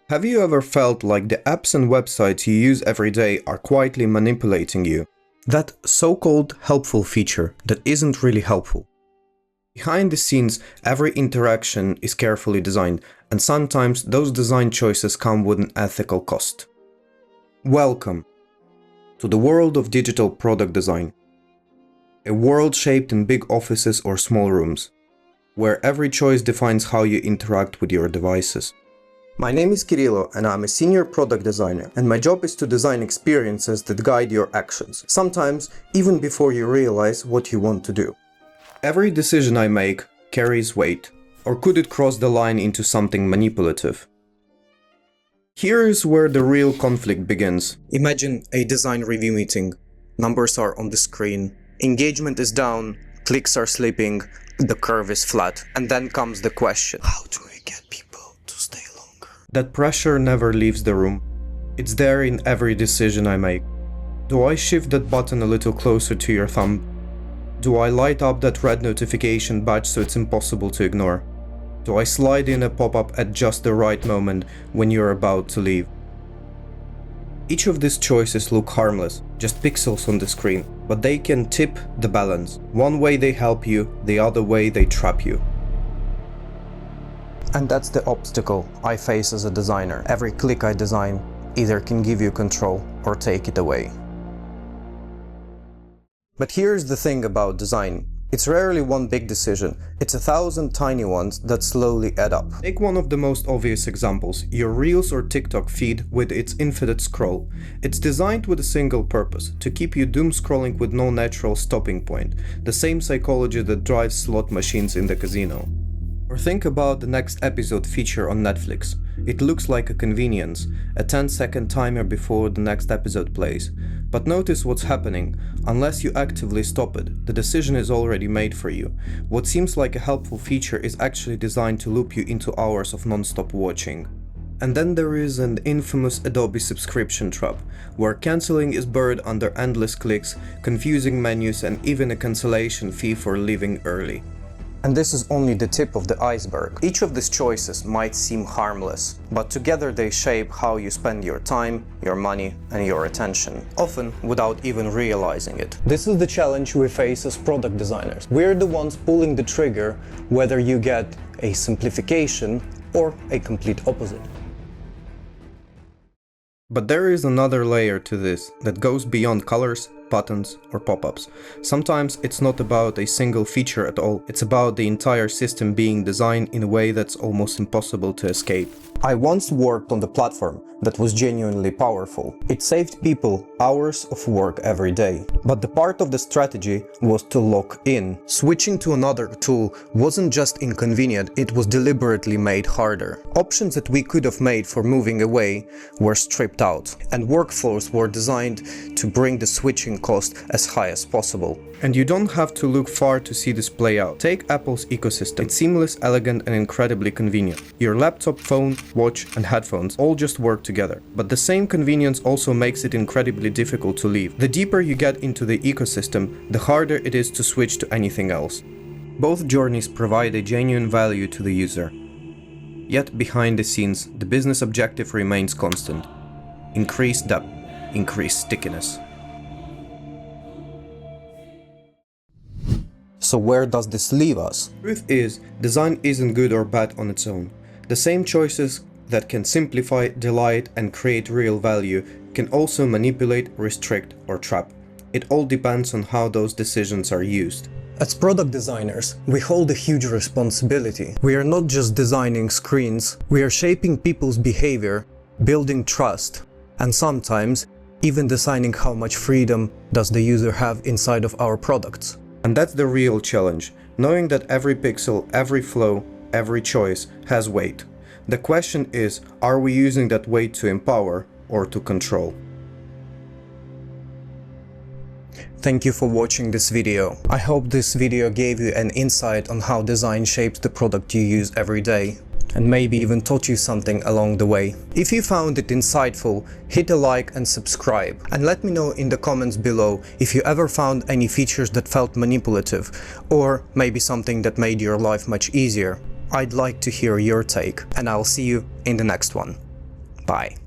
Have you ever felt like the apps and websites you use every day are quietly manipulating you? That so-called helpful feature that isn't really helpful. Behind the scenes, every interaction is carefully designed, and sometimes those design choices come with an ethical cost. Welcome to the world of digital product design. A world shaped in big offices or small rooms, where every choice defines how you interact with your devices. My name is Kirilo and I'm a senior product designer, and my job is to design experiences that guide your actions, sometimes even before you realize what you want to do. Every decision I make carries weight, or could it cross the line into something manipulative? Here is where the real conflict begins. Imagine a design review meeting. Numbers are on the screen, engagement is down, clicks are slipping, the curve is flat, and then comes the question: how do we get people to stay longer? That pressure never leaves the room. It's there in every decision I make. Do I shift that button a little closer to your thumb? Do I light up that red notification badge so it's impossible to ignore? Do I slide in a pop-up at just the right moment when you're about to leave? Each of these choices look harmless, just pixels on the screen, but they can tip the balance. One way they help you, the other way they trap you. And that's the obstacle I face as a designer. Every click I design either can give you control or take it away. But here's the thing about design. It's rarely one big decision, it's 1,000 tiny ones that slowly add up. Take one of the most obvious examples, your Reels or TikTok feed with its infinite scroll. It's designed with a single purpose, to keep you doom scrolling with no natural stopping point, the same psychology that drives slot machines in the casino. Or think about the next episode feature on Netflix. It looks like a convenience, a 10-second timer before the next episode plays. But notice what's happening. Unless you actively stop it, the decision is already made for you. What seems like a helpful feature is actually designed to loop you into hours of non-stop watching. And then there is an infamous Adobe subscription trap, where cancelling is buried under endless clicks, confusing menus, and even a cancellation fee for leaving early. And this is only the tip of the iceberg. Each of these choices might seem harmless, but together they shape how you spend your time, your money, and your attention, often without even realizing it. This is the challenge we face as product designers. We're the ones pulling the trigger, whether you get a simplification or a complete opposite. But there is another layer to this that goes beyond colors, buttons, or pop-ups. Sometimes it's not about a single feature at all, it's about the entire system being designed in a way that's almost impossible to escape. I once worked on the platform that was genuinely powerful. It saved people hours of work every day. But the part of the strategy was to lock in. Switching to another tool wasn't just inconvenient, it was deliberately made harder. Options that we could have made for moving away were stripped out, and workflows were designed to bring the switching cost as high as possible. And you don't have to look far to see this play out. Take Apple's ecosystem. It's seamless, elegant, and incredibly convenient. Your laptop, phone, watch, and headphones all just work together. But the same convenience also makes it incredibly difficult to leave. The deeper you get into the ecosystem, the harder it is to switch to anything else. Both journeys provide a genuine value to the user. Yet behind the scenes, the business objective remains constant. Increase depth, increase stickiness. So where does this leave us? The truth is, design isn't good or bad on its own. The same choices that can simplify, delight, and create real value can also manipulate, restrict, or trap. It all depends on how those decisions are used. As product designers, we hold a huge responsibility. We are not just designing screens, we are shaping people's behavior, building trust, and sometimes even deciding how much freedom does the user have inside of our products. And that's the real challenge, knowing that every pixel, every flow, every choice has weight. The question is, are we using that weight to empower or to control? Thank you for watching this video. I hope this video gave you an insight on how design shapes the product you use every day, and maybe even taught you something along the way. If you found it insightful, hit a like and subscribe. And let me know in the comments below if you ever found any features that felt manipulative, or maybe something that made your life much easier. I'd like to hear your take, and I'll see you in the next one. Bye.